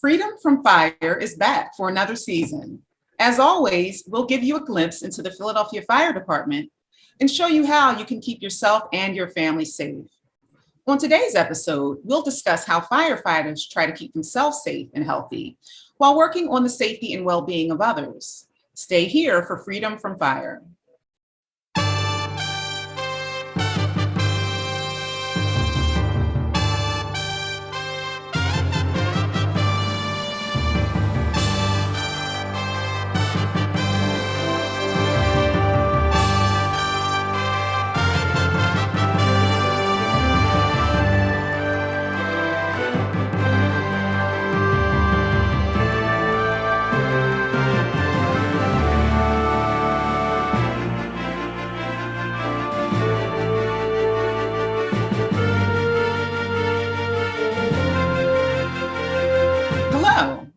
Freedom from Fire is back for another season. As always, we'll give you a glimpse into the Philadelphia Fire Department and show you how you can keep yourself and your family safe. On today's episode, we'll discuss how firefighters try to keep themselves safe and healthy while working on the safety and well-being of others. Stay here for Freedom from Fire.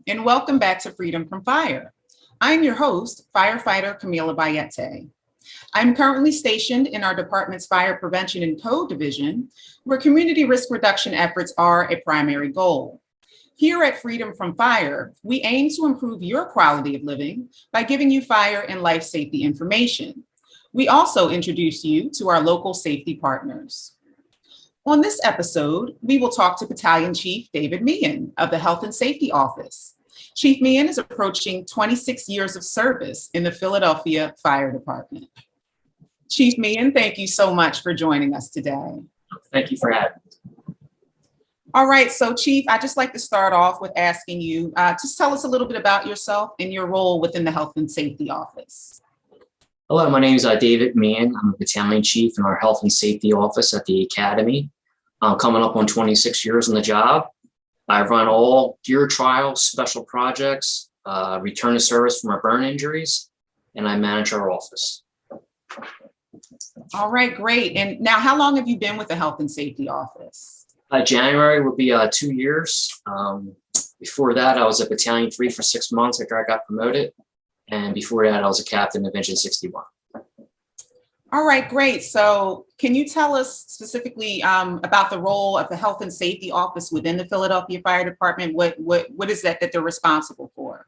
And welcome back to Freedom from Fire. I'm your host, firefighter Kamilah Bayete. I'm currently stationed in our department's Fire Prevention and Code Division, where community risk reduction efforts are a primary goal. Here at Freedom from Fire, we aim to improve your quality of living by giving you fire and life safety information. We also introduce you to our local safety partners. On this episode, we will talk to Battalion Chief David Meehan of the Health and Safety Office. Chief Meehan is approaching 26 years of service in the Philadelphia Fire Department. Chief Meehan, thank you so much for joining us today. Thank you for having me. All right, so Chief, I'd just like to start off with asking you, just tell us a little bit about yourself and your role within the Health and Safety Office. Hello, my name is David Meehan. I'm a Battalion Chief in our Health and Safety Office at the Academy. I'm coming up on 26 years on the job. I run all gear trials, special projects, return to service from our burn injuries, and I manage our office. All right, great. And now, how long have you been with the Health and Safety Office? January will be 2 years. Before that, I was at Battalion 3 for 6 months after I got promoted. And before that, I was a captain of Engine 61. All right, great. So can you tell us specifically about the role of the Health and Safety Office within the Philadelphia Fire Department? What is that they're responsible for?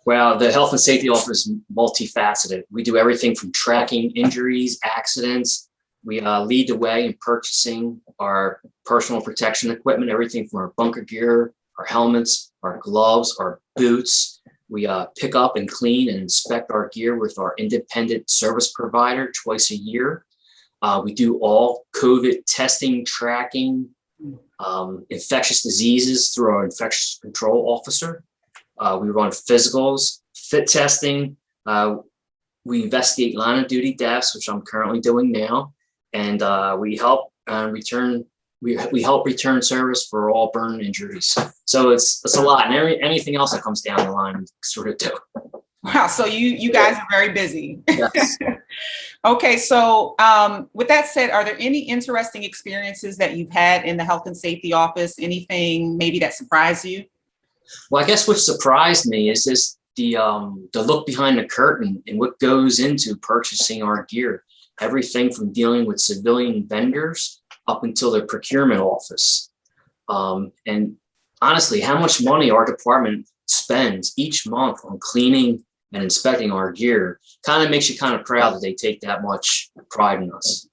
Well, the Health and Safety Office is multifaceted. We do everything from tracking injuries, accidents. We lead the way in purchasing our personal protection equipment, everything from our bunker gear, our helmets, our gloves, our boots. We pick up and clean and inspect our gear with our independent service provider twice a year. We do all COVID testing, tracking, infectious diseases through our infectious control officer. We run physicals, fit testing. We investigate line of duty deaths, which I'm currently doing now. And we help return service for all burn injuries. So it's a lot, and anything else that comes down the line, sort of do. Wow, so you guys are very busy. Yes. Okay, so with that said, are there any interesting experiences that you've had in the Health and Safety Office? Anything maybe that surprised you? Well, I guess what surprised me is the look behind the curtain and what goes into purchasing our gear. Everything from dealing with civilian vendors up until the procurement office. And honestly, how much money our department spends each month on cleaning and inspecting our gear kind of makes you kind of proud that they take that much pride in us.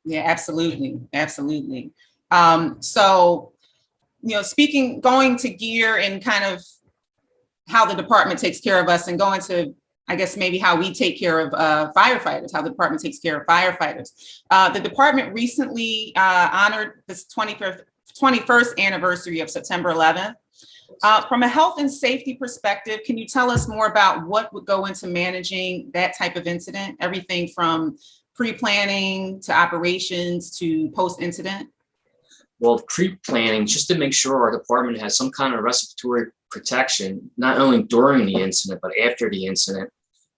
Yeah, absolutely. Absolutely. So, going to gear and kind of how the department takes care of us, and going to, I guess, maybe how we take care of firefighters, how the department takes care of firefighters. The department recently honored this 21st anniversary of September 11th. From a health and safety perspective, can you tell us more about what would go into managing that type of incident? Everything from pre-planning to operations to post-incident? Well, pre-planning, just to make sure our department has some kind of respiratory protection, not only during the incident, but after the incident.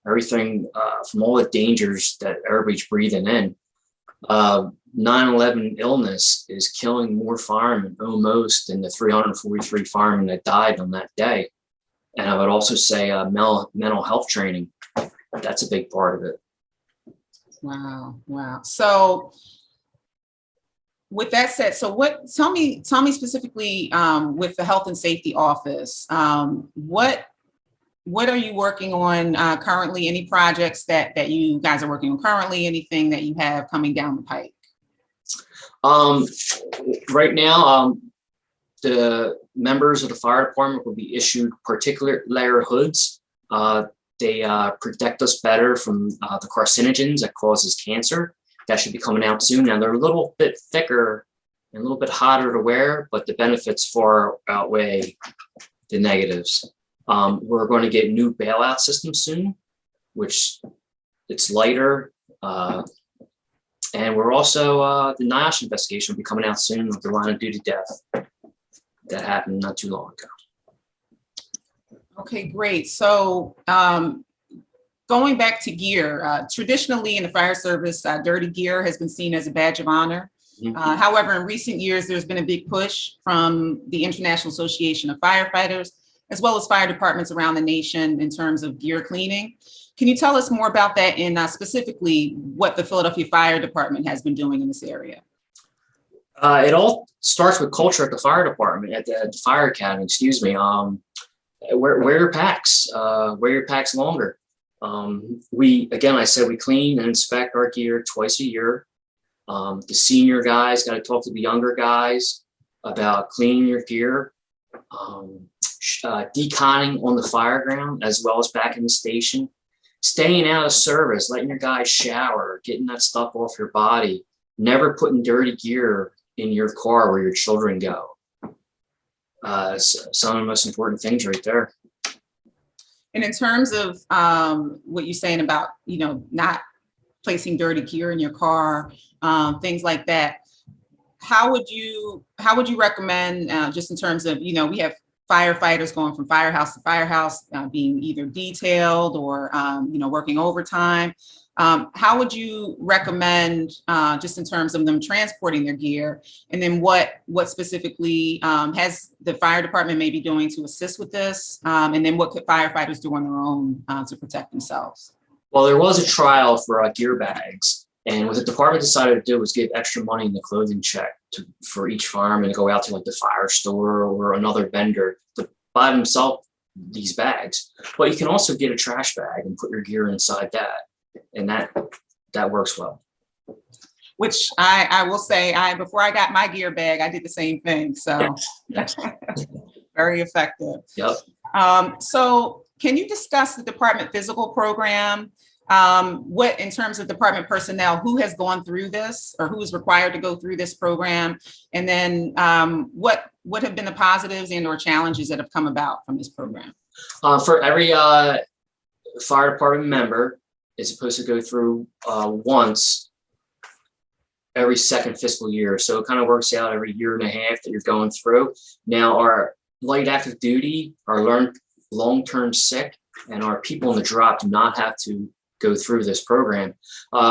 Everything from all the dangers that everybody's breathing in. 9/11 illness is killing more firemen almost than the 343 firemen that died on that day. And I would also say mental health training. That's a big part of it. Wow. So with that said, so tell me specifically, with the Health and Safety Office, what are you working on currently? Any projects that you guys are working on currently? Anything that you have coming down the pike? Right now, the members of the fire department will be issued particulate layer hoods. They protect us better from the carcinogens that causes cancer. That should be coming out soon. Now, they're a little bit thicker and a little bit hotter to wear, but the benefits far outweigh the negatives. We're going to get new bailout systems soon, which it's lighter. And we're also, the NIOSH investigation will be coming out soon with the line of duty death that happened not too long ago. Okay, great. So going back to gear, traditionally in the fire service, dirty gear has been seen as a badge of honor. However, in recent years, there's been a big push from the International Association of Firefighters, as well as fire departments around the nation in terms of gear cleaning. Can you tell us more about that and specifically what the Philadelphia Fire Department has been doing in this area? It all starts with culture at the fire department, at the fire academy, excuse me. Wear your packs, wear your packs longer. I said we clean and inspect our gear twice a year. The senior guys got to talk to the younger guys about cleaning your gear, deconning on the fire ground as well as back in the station, staying out of service, letting your guys shower, getting that stuff off your body, never putting dirty gear in your car where your children go. Some of the most important things right there. And in terms of what you're saying about, not placing dirty gear in your car, things like that, how would you recommend, just in terms of, we have firefighters going from firehouse to firehouse, being either detailed or, working overtime. How would you recommend, just in terms of them transporting their gear, and then what specifically has the fire department maybe doing to assist with this, and then what could firefighters do on their own to protect themselves? Well, there was a trial for gear bags, and what the department decided to do was give extra money in the clothing check for each fireman to go out to like the fire store or another vendor to buy themselves these bags. But you can also get a trash bag and put your gear inside that. And that works well. Which I will say, before I got my gear bag, I did the same thing. So Yes. very effective. Yep. So can you discuss the department physical program? What, in terms of department personnel, who has gone through this or who is required to go through this program? And then what have been the positives and or challenges that have come about from this program? For every fire department member, is supposed to go through once every second fiscal year. So it kind of works out every year and a half that you're going through. Now, our light active duty, our long-term sick, and our people in the drop do not have to go through this program.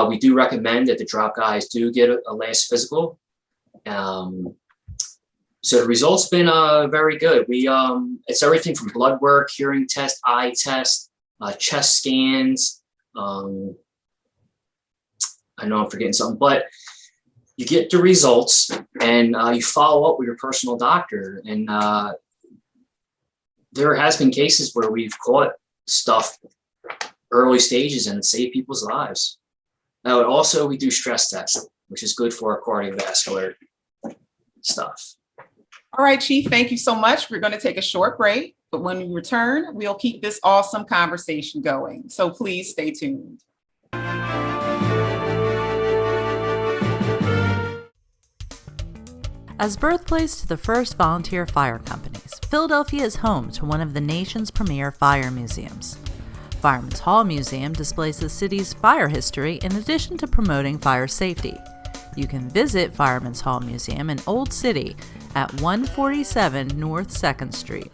We do recommend that the drop guys do get a last physical. So the results been very good. It's everything from blood work, hearing test, eye test, chest scans. I know I'm forgetting something, but you get the results and you follow up with your personal doctor. And there has been cases where we've caught stuff early stages and it saved people's lives. Now, also we do stress tests, which is good for our cardiovascular stuff. All right, Chief, thank you so much. We're going to take a short break, but when we return, we'll keep this awesome conversation going. So please stay tuned. As birthplace to the first volunteer fire companies, Philadelphia is home to one of the nation's premier fire museums. Fireman's Hall Museum displays the city's fire history in addition to promoting fire safety. You can visit Fireman's Hall Museum in Old City at 147 North 2nd Street.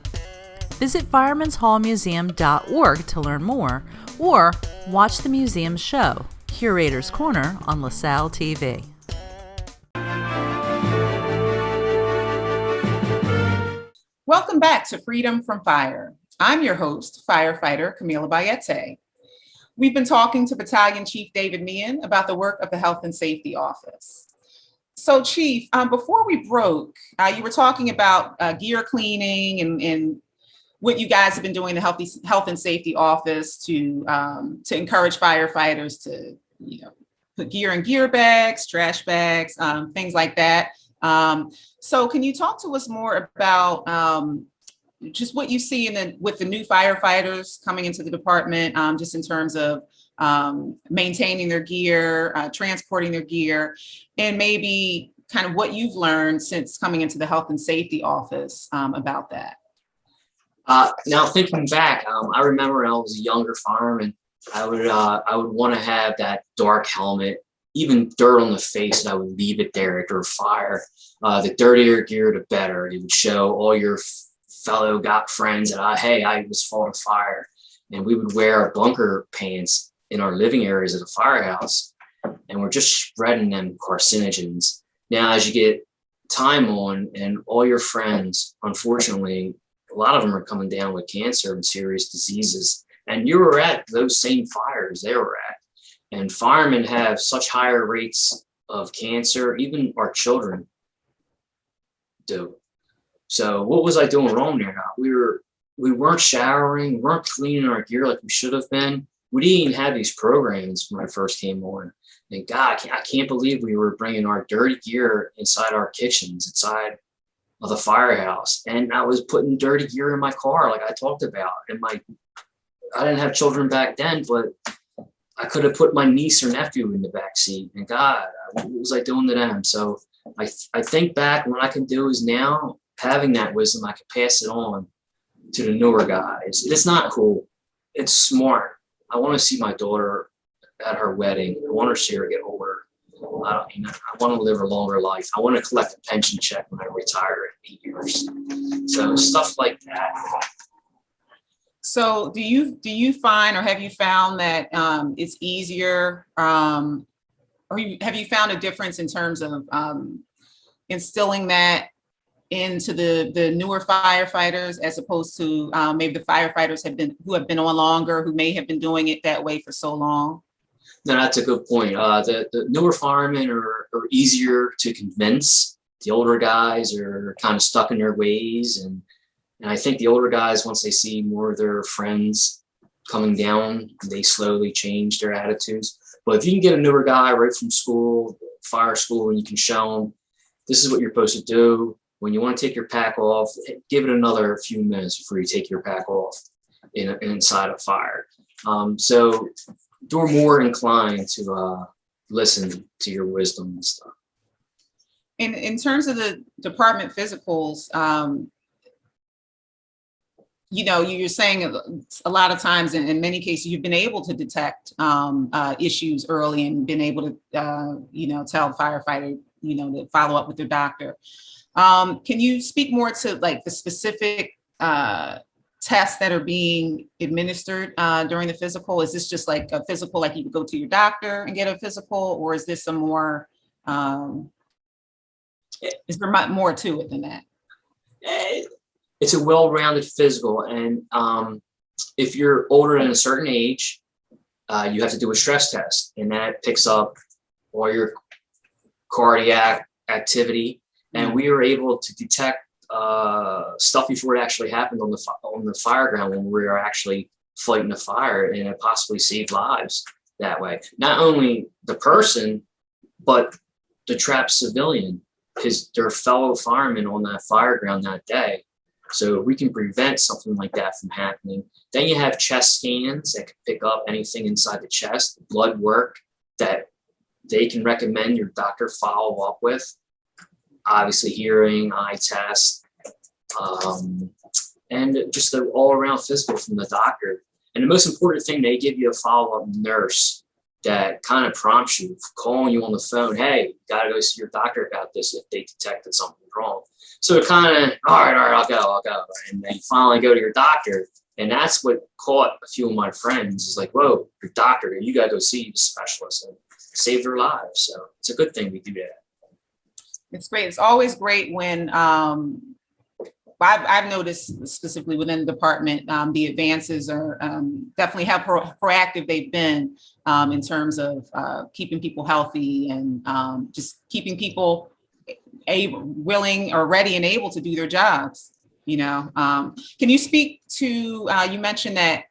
Visit firemanshallmuseum.org to learn more, or watch the museum's show, Curator's Corner, on LaSalle TV. Welcome back to Freedom from Fire. I'm your host, firefighter Kamilah Bayete. We've been talking to Battalion Chief David Meehan about the work of the Health and Safety Office. So Chief, before we broke, you were talking about gear cleaning and what you guys have been doing in the health and safety office to encourage firefighters to, put gear in gear bags, trash bags, things like that. So can you talk to us more about just what you see with the new firefighters coming into the department, just in terms of maintaining their gear, transporting their gear, and maybe kind of what you've learned since coming into the health and safety office about that? Now thinking back, I remember when I was a younger fireman, I would want to have that dark helmet, even dirt on the face, and I would leave it there after a fire. The dirtier gear, the better. It would show all your fellow friends that hey, I was fought a fire. And we would wear our bunker pants in our living areas at the firehouse, and we're just spreading them carcinogens. Now, as you get time on, and all your friends, unfortunately, a lot of them are coming down with cancer and serious diseases. And you were at those same fires they were at. And firemen have such higher rates of cancer, even our children do. So what was I doing wrong there? We weren't showering, we weren't cleaning our gear like we should have been. We didn't even have these programs when I first came on. And God, I can't believe we were bringing our dirty gear inside our kitchens, inside of the firehouse. And I was putting dirty gear in my car, like I talked about. And I didn't have children back then, but I could have put my niece or nephew in the back seat. And God, what was I doing to them? So I think back, what I can do is now, having that wisdom, I can pass it on to the newer guys. It's not cool. It's smart. I want to see my daughter at her wedding. I want her to see her get older. I want to live a longer life. I want to collect a pension check when I retire in 8 years. So stuff like that. So do you find, or have you found that it's easier, or have you found a difference in terms of instilling that into the newer firefighters, as opposed to maybe the firefighters who have been on longer, who may have been doing it that way for so long? No, that's a good point. The newer firemen are easier to convince. The older guys are kind of stuck in their ways. And I think the older guys, once they see more of their friends coming down, they slowly change their attitudes. But if you can get a newer guy right from school, fire school, and you can show them, this is what you're supposed to do. When you want to take your pack off, give it another few minutes before you take your pack off inside a fire. So they're more inclined to listen to your wisdom and stuff. In terms of the department physicals, you're saying a lot of times, in many cases, you've been able to detect issues early and been able to, tell the firefighter, to follow up with their doctor. Can you speak more to like the specific tests that are being administered during the physical? Is this just like a physical, like you would go to your doctor and get a physical, or is this some more, is there more to it than that? It's a well-rounded physical. And if you're older than a certain age, you have to do a stress test, and that picks up all your cardiac activity. And we were able to detect stuff before it actually happened on the fire ground, when we were actually fighting the fire, and it possibly saved lives that way. Not only the person, but the trapped civilian, because they're fellow firemen on that fire ground that day. So we can prevent something like that from happening. Then you have chest scans that can pick up anything inside the chest, blood work that they can recommend your doctor follow up with. Obviously hearing, eye test, and just the all-around physical from the doctor. And the most important thing, they give you a follow-up nurse that kind of prompts you, calling you on the phone, hey, you got to go see your doctor about this if they detected something wrong. So it kind of, all right, I'll go. And then you finally go to your doctor. And that's what caught a few of my friends, is like, whoa, your doctor, you got to go see the specialist and save their lives. So it's a good thing we do that. It's great. It's always great when I've noticed specifically within the department, the advances are definitely how proactive they've been in terms of keeping people healthy and just keeping people willing or ready and able to do their jobs. Can you speak to? You mentioned that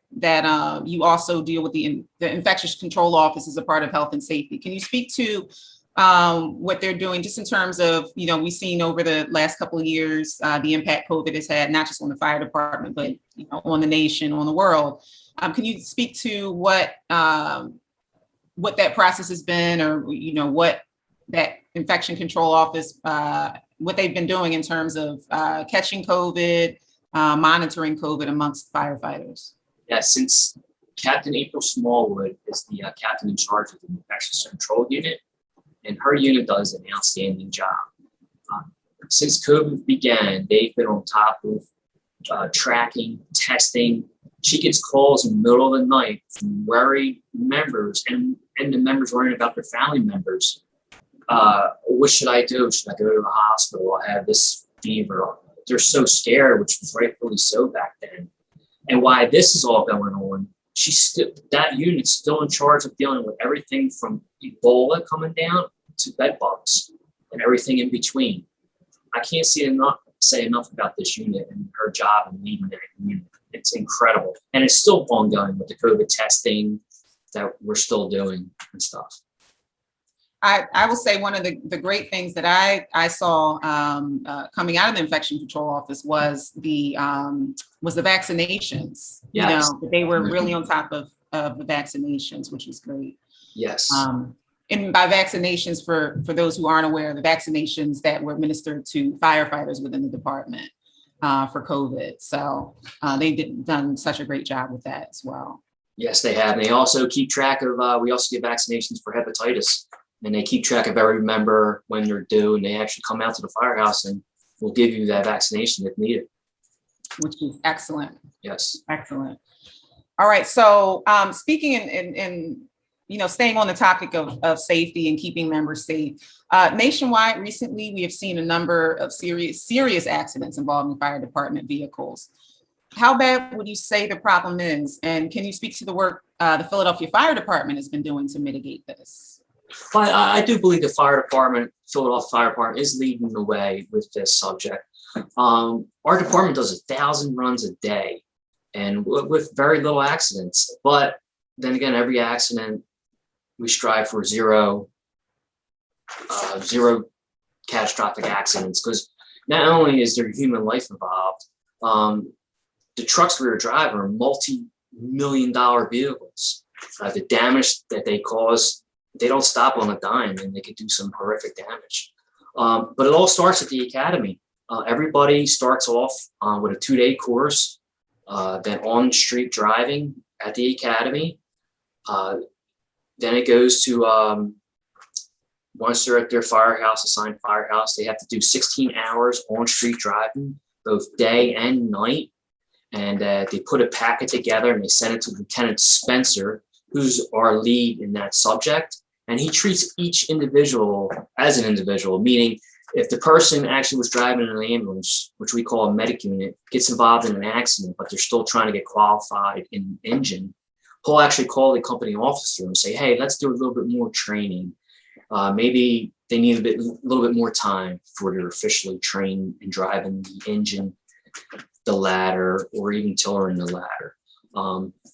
you also deal with the infectious control office as a part of health and safety. Can you speak to what they're doing just in terms of, we've seen over the last couple of years, the impact COVID has had, not just on the fire department, but, on the nation, on the world. Can you speak to what that process has been, or, what that infection control office, what they've been doing in terms of catching COVID, monitoring COVID amongst firefighters? Yeah, since Captain April Smallwood is the captain in charge of the infectious control unit, and her unit does an outstanding job. Since COVID began, they've been on top of tracking, testing. She gets calls in the middle of the night from worried members and the members worrying about their family members. What should I do? Should I go to the hospital? I have this fever. They're so scared, which was rightfully so back then. And why this is all going on, that unit's still in charge of dealing with everything from Ebola coming down to bed bugs and everything in between. I can't say enough about this unit and her job in leading that unit. It's incredible. And it's still ongoing with the COVID testing that we're still doing and stuff. I will say one of the great things that I saw coming out of the infection control office was the vaccinations. Yes. They were really on top of the vaccinations, which was great. Yes. And by vaccinations, for those who aren't aware, the vaccinations that were administered to firefighters within the department for COVID. So they've done such a great job with that as well. Yes, they have. And they also keep track of, we also get vaccinations for hepatitis. And they keep track of every member when they're due, and they actually come out to the firehouse and will give you that vaccination if needed. Which is excellent. Yes. Excellent. All right. So speaking in staying on the topic of safety and keeping members safe, nationwide recently, we have seen a number of serious accidents involving fire department vehicles. How bad would you say the problem is? And can you speak to the work the Philadelphia Fire Department has been doing to mitigate this? Well, I do believe the Philadelphia Fire Department is leading the way with this subject. Our department does 1,000 runs a day and with very little accidents. But then again, every accident, we strive for zero catastrophic accidents, because not only is there human life involved, the trucks we were driving are multi-million-dollar vehicles. The damage that they cause, they don't stop on a dime, and they could do some horrific damage. But it all starts at the academy. Everybody starts off with a 2-day course, then on-street driving at the academy. Then it goes to, once they're at their assigned firehouse, they have to do 16 hours on-street driving, both day and night. And they put a packet together and they send it to Lieutenant Spencer, who's our lead in that subject. And he treats each individual as an individual, meaning if the person actually was driving in an ambulance, which we call a medic unit, gets involved in an accident, but they're still trying to get qualified in engine, he'll actually call the company officer and say, hey, let's do a little bit more training. Maybe they need a little bit more time before they're officially trained in driving the engine, the ladder, or even tillering the ladder.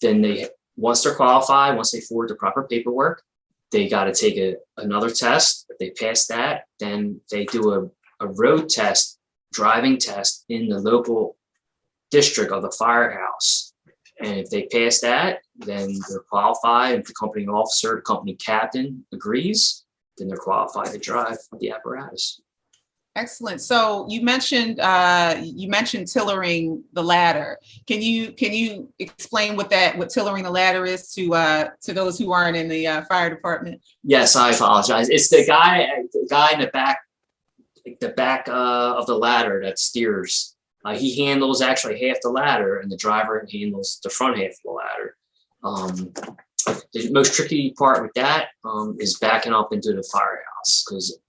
Then once they're qualified, once they forward the proper paperwork, they got to take another test. If they pass that, then they do a road test, driving test in the local district of the firehouse. And if they pass that, then they're qualified. If the company officer, the company captain agrees, then they're qualified to drive the apparatus. Excellent. So you mentioned tillering the ladder. Can you explain what tillering the ladder is to those who aren't in the fire department? Yes, I apologize. It's the guy in the back of the ladder that steers. He handles actually half the ladder, and the driver handles the front half of the ladder. The most tricky part with that is backing up into the firehouse, because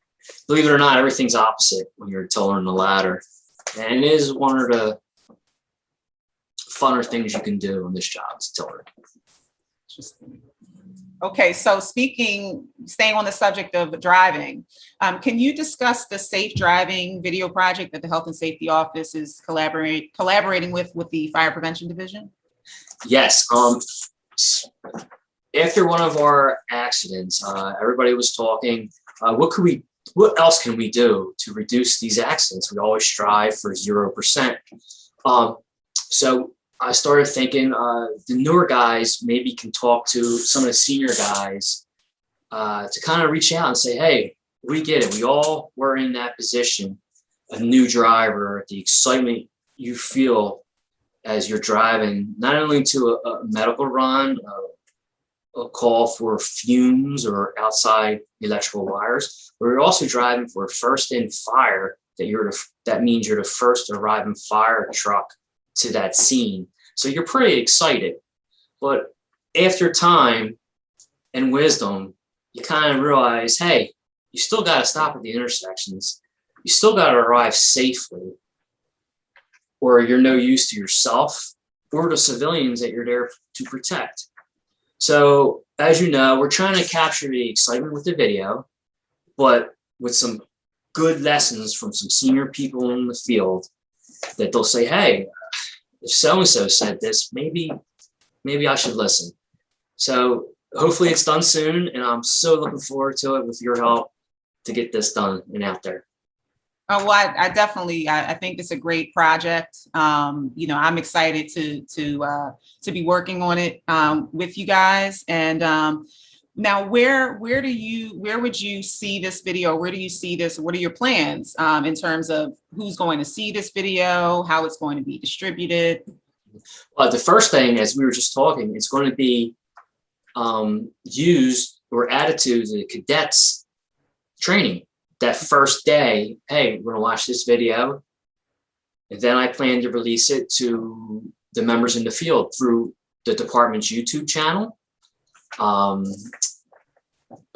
believe it or not, everything's opposite when you're tillering the ladder. And it is one of the funner things you can do on this job is tiller. Okay, so staying on the subject of driving, can you discuss the safe driving video project that the Health and Safety Office is collaborating with the Fire Prevention Division? Yes. After one of our accidents, everybody was talking, what else can we do to reduce these accidents? We always strive for 0%. So I started thinking the newer guys maybe can talk to some of the senior guys to kind of reach out and say, hey, we get it. We all were in that position, a new driver, the excitement you feel as you're driving, not only to a medical run, a call for fumes or outside electrical wires, but you're also driving for a first in fire that means you're the first arriving fire truck to that scene. So you're pretty excited. But after time and wisdom, you kind of realize, hey, you still got to stop at the intersections. You still got to arrive safely, or you're no use to yourself or the civilians that you're there to protect. So as you know, we're trying to capture the excitement with the video, but with some good lessons from some senior people in the field that they'll say, hey, if so-and-so said this, maybe I should listen. So hopefully it's done soon, and I'm so looking forward to it with your help to get this done and out there. Oh, well, I definitely, I think it's a great project. You know, I'm excited to be working on it with you guys. And now, where would you see this video? Where do you see this? What are your plans in terms of who's going to see this video, how it's going to be distributed? Well, the first thing, as we were just talking, it's going to be used or added to the cadets training. That first day, hey, we're going to watch this video. And then I plan to release it to the members in the field through the department's YouTube channel.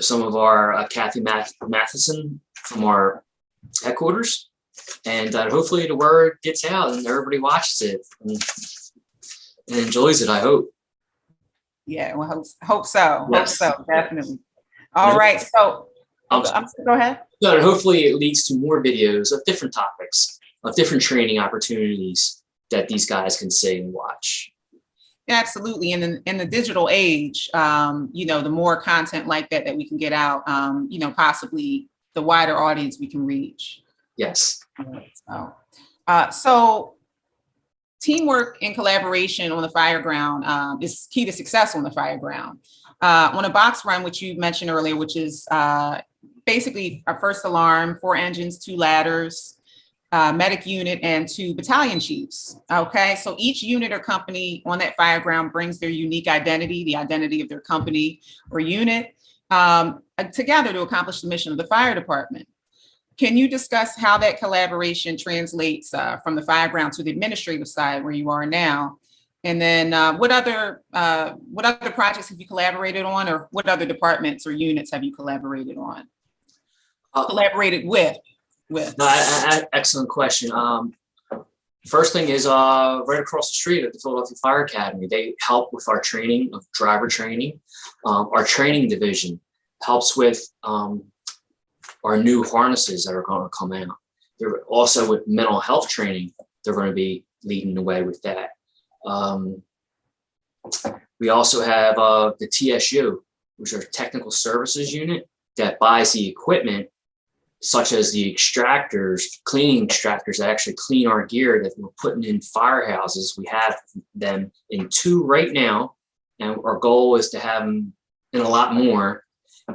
Some of our Kathy Matheson from our headquarters. And hopefully the word gets out and everybody watches it and enjoys it, I hope. Yeah, well, hope so. Yes. Hope so, definitely. All right, so go ahead. No, and hopefully it leads to more videos of different topics, of different training opportunities that these guys can see and watch. Yeah, absolutely. And in the digital age, you know, the more content like that we can get out, you know, possibly the wider audience we can reach. Yes. So teamwork and collaboration on the fire ground is key to success on the fire ground. On a box run, which you mentioned earlier, which is basically a first alarm, 4 engines, 2 ladders, medic unit, and 2 battalion chiefs. Okay, so each unit or company on that fire ground brings their unique identity, the identity of their company or unit, together to accomplish the mission of the fire department. Can you discuss how that collaboration translates from the fire ground to the administrative side where you are now? And then what other projects have you collaborated on, or what other departments or units have you collaborated on? Collaborated with? No, excellent question. First thing is right across the street at the Philadelphia Fire Academy. They help with our training of driver training. Our training division helps with our new harnesses that are going to come out. They're also with mental health training. They're going to be leading the way with that. We also have the TSU, which are Technical Services Unit, that buys the equipment, such as the extractors, cleaning extractors that actually clean our gear that we're putting in firehouses. We have them in 2 right now, and our goal is to have them in a lot more.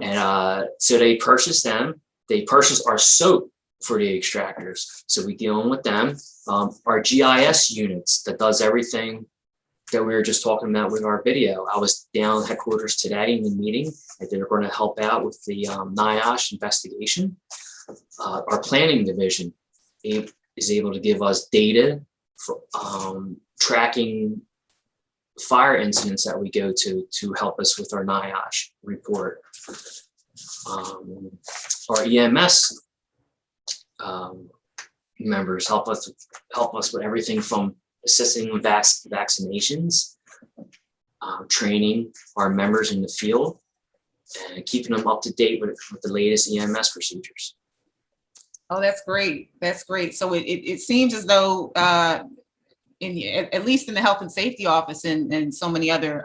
And so they purchase them. They purchase our soap for the extractors, so we deal with them. Our GIS units that does everything that we were just talking about with our video. I was down at headquarters today in the meeting, and they're going to help out with the NIOSH investigation. Our planning division is able to give us data for tracking fire incidents that we go to help us with our NIOSH report. Our EMS members help us with everything from assisting with vaccinations, training our members in the field, and keeping them up to date with the latest EMS procedures. Oh, that's great. That's great. So it seems as though, at least in the health and safety office and so many other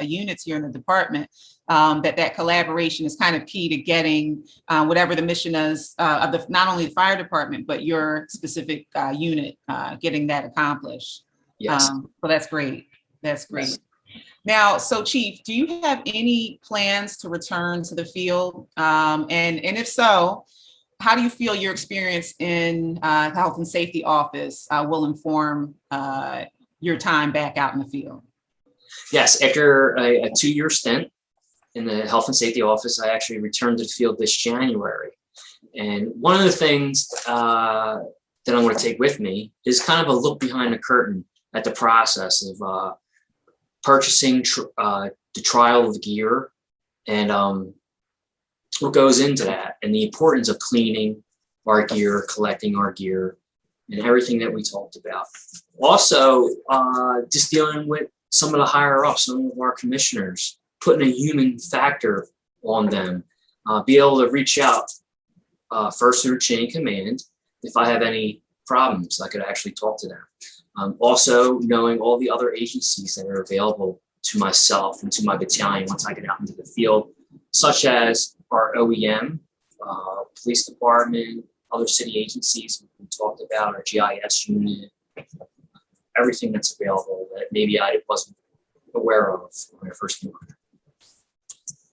units here in the department, that collaboration is kind of key to getting whatever the mission is of not only the fire department, but your specific unit, getting that accomplished. Yes. So that's great. That's great. Yes. Now, so Chief, do you have any plans to return to the field? And if so, how do you feel your experience in the health and safety office will inform your time back out in the field? Yes, after a 2-year stint in the health and safety office, I actually returned to the field this January. And one of the things that I want to take with me is kind of a look behind the curtain at the process of purchasing the trial of gear and what goes into that, and the importance of cleaning our gear, collecting our gear, and everything that we talked about. Also, just dealing with some of the higher ups, some of our commissioners, putting a human factor on them, be able to reach out first through chain of command. If I have any problems, I could actually talk to them. Also, knowing all the other agencies that are available to myself and to my battalion once I get out into the field, such as our OEM, police department, other city agencies we talked about, our GIS unit, everything that's available that maybe I wasn't aware of when I first came on.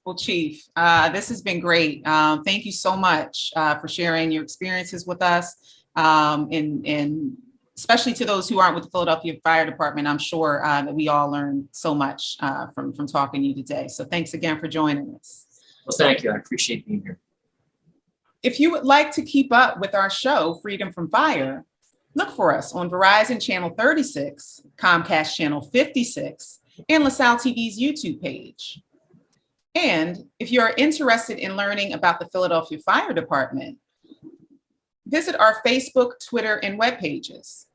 Well, Chief, this has been great. Thank you so much for sharing your experiences with us, and especially to those who aren't with the Philadelphia Fire Department. I'm sure that we all learned so much from talking to you today. So thanks again for joining us. Well, thank you. I appreciate being here. If you would like to keep up with our show, Freedom from Fire, look for us on Verizon Channel 36, Comcast Channel 56, and LaSalle TV's YouTube page. And if you are interested in learning about the Philadelphia Fire Department, visit our Facebook, Twitter, and web pages.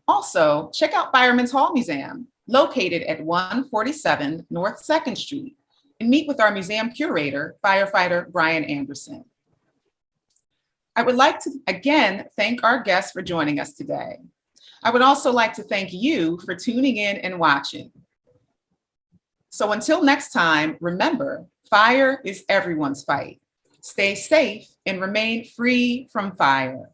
Also, check out Fireman's Hall Museum, located at 147 North 2nd Street, and meet with our museum curator, firefighter Brian Anderson. I would like to again thank our guests for joining us today. I would also like to thank you for tuning in and watching. So until next time, remember, fire is everyone's fight. Stay safe and remain free from fire.